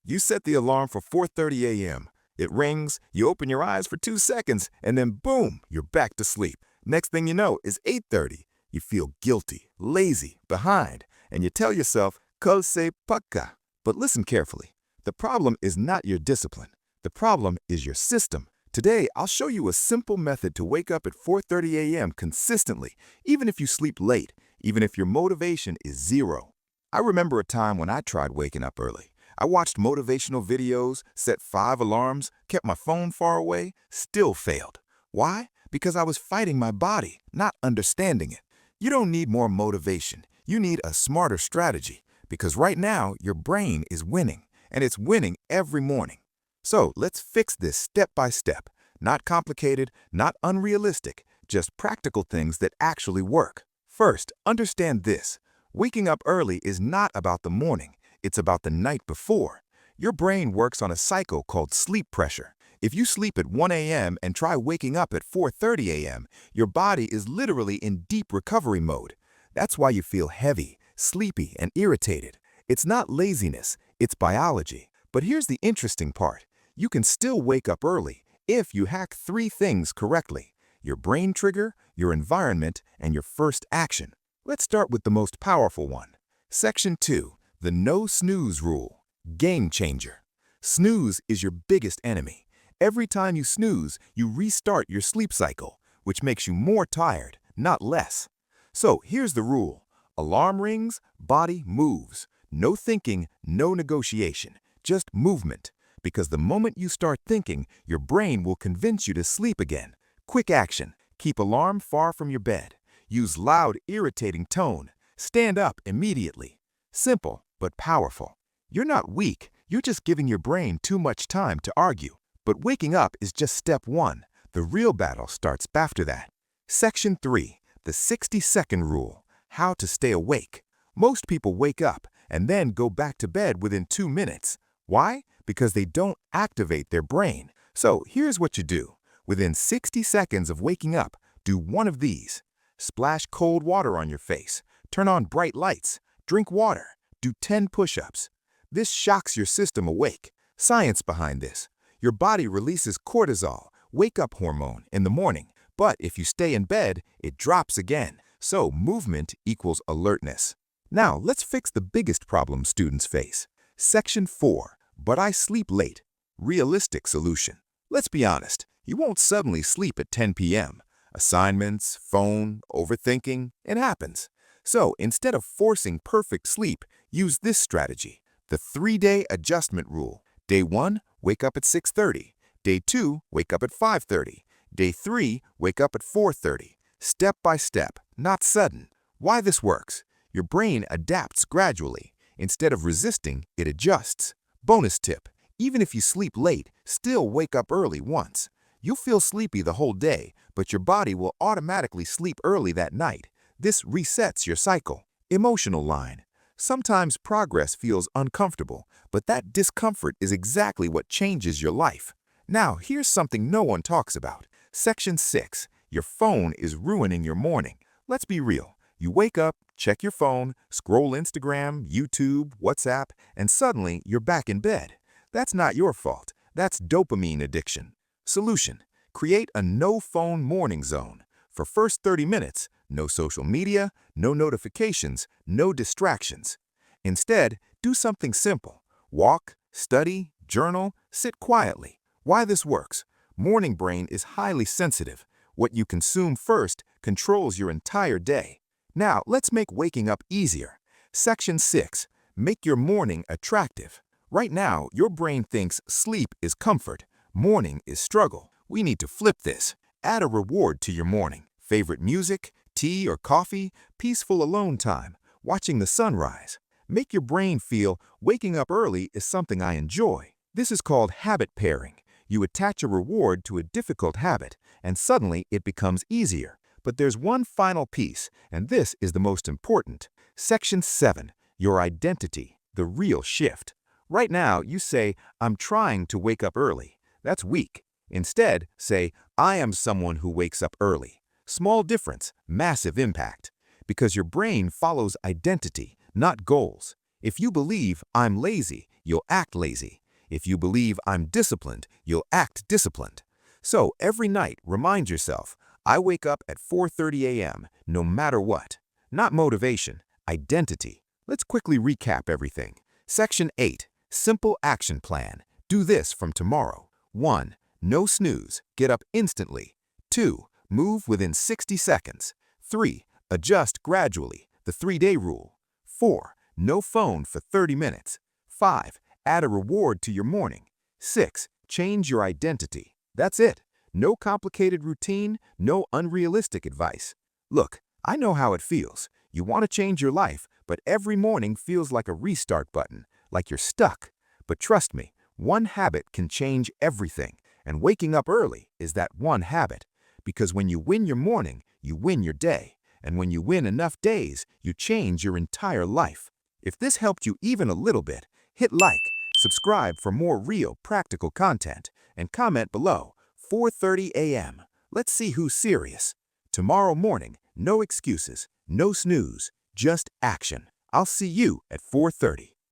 You set the alarm for 4:30 a.m. It rings, you open your eyes for 2 seconds, and then boom, you're back to sleep. Next thing you know is 8:30. You feel guilty, lazy, behind, and you tell yourself, "Cose pakka." But listen carefully. The problem is not your discipline. The problem is your system. Today, I'll show you a simple method to wake up at 4:30 a.m. consistently, even if you sleep late, even if your motivation is zero. I remember a time when I tried waking up early. I watched motivational videos, set 5 alarms, kept my phone far away, still failed. Why? Because I was fighting my body, not understanding it. You don't need more motivation. You need a smarter strategy, because right now your brain is winning, and it's winning every morning. So let's fix this step by step. Not complicated, not unrealistic, just practical things that actually work. First, understand this. Waking up early is not about the morning. It's about the night before. Your brain works on a cycle called sleep pressure. If you sleep at 1 a.m. and try waking up at 4:30 a.m., your body is literally in deep recovery mode. That's why you feel heavy, sleepy, and irritated. It's not laziness, it's biology. But here's the interesting part. You can still wake up early if you hack 3 things correctly: your brain trigger, your environment, and your first action. Let's start with the most powerful one. Section 2. The no snooze rule. Game changer. Snooze is your biggest enemy. Every time you snooze, you restart your sleep cycle, which makes you more tired, not less. So here's the rule. Alarm rings, body moves. No thinking, no negotiation, just movement. Because the moment you start thinking, your brain will convince you to sleep again. Quick action. Keep alarm far from your bed. Use loud, irritating tone. Stand up immediately. Simple, but powerful. You're not weak, you're just giving your brain too much time to argue. But waking up is just step 1. The real battle starts after that. Section 3. The 60-second rule. How to stay awake. Most people wake up and then go back to bed within 2 minutes. Why? Because they don't activate their brain. So here's what you do. Within 60 seconds of waking up, do one of these. Splash cold water on your face. Turn on bright lights. Drink water. Do 10 push-ups. This shocks your system awake. Science behind this. Your body releases cortisol, wake-up hormone, in the morning. But if you stay in bed, it drops again. So movement equals alertness. Now let's fix the biggest problem students face. Section 4. But I sleep late. Realistic solution. Let's be honest. You won't suddenly sleep at 10 p.m. Assignments, phone, overthinking, it happens. So instead of forcing perfect sleep, use this strategy. The 3-day adjustment rule. Day 1, wake up at 6:30. Day 2, wake up at 5:30. Day 3, wake up at 4:30. Step by step, not sudden. Why this works? Your brain adapts gradually. Instead of resisting, it adjusts. Bonus tip. Even if you sleep late, still wake up early once. You'll feel sleepy the whole day, but your body will automatically sleep early that night. This resets your cycle. Emotional line. Sometimes progress feels uncomfortable, but that discomfort is exactly what changes your life. Now, here's something no one talks about. Section 6. Your phone is ruining your morning. Let's be real. You wake up, check your phone, scroll Instagram, YouTube, WhatsApp, and suddenly you're back in bed. That's not your fault. That's dopamine addiction. Solution. Create a no-phone morning zone. For first 30 minutes, no social media, no notifications, no distractions. Instead, do something simple. Walk, study, journal, sit quietly. Why this works? Morning brain is highly sensitive. What you consume first controls your entire day. Now, let's make waking up easier. Section 6. Make your morning attractive. Right now, your brain thinks sleep is comfort, morning is struggle. We need to flip this. Add a reward to your morning. Favorite music, tea or coffee, peaceful alone time, watching the sunrise. Make your brain feel waking up early is something I enjoy. This is called habit pairing. You attach a reward to a difficult habit, and suddenly it becomes easier. But there's one final piece, and this is the most important. Section 7. Your identity, the real shift. Right now, you say, I'm trying to wake up early. That's weak. Instead, say, I am someone who wakes up early. Small difference, massive impact. Because your brain follows identity, not goals. If you believe I'm lazy, you'll act lazy. If you believe I'm disciplined, you'll act disciplined. So every night, remind yourself, I wake up at 4:30 a.m. no matter what. Not motivation, identity. Let's quickly recap everything. Section 8, Simple Action Plan. Do this from tomorrow. 1. No snooze. Get up instantly. 2. Move within 60 seconds. 3. Adjust gradually. The 3-day rule. 4. No phone for 30 minutes. 5. Add a reward to your morning. 6. Change your identity. That's it. No complicated routine, no unrealistic advice. Look, I know how it feels. You want to change your life, but every morning feels like a restart button, like you're stuck. But trust me, one habit can change everything, and waking up early is that one habit. Because when you win your morning, you win your day. And when you win enough days, you change your entire life. If this helped you even a little bit, hit like, subscribe for more real, practical content, and comment below. 4:30 a.m. Let's see who's serious. Tomorrow morning, no excuses, no snooze, just action. I'll see you at 4:30.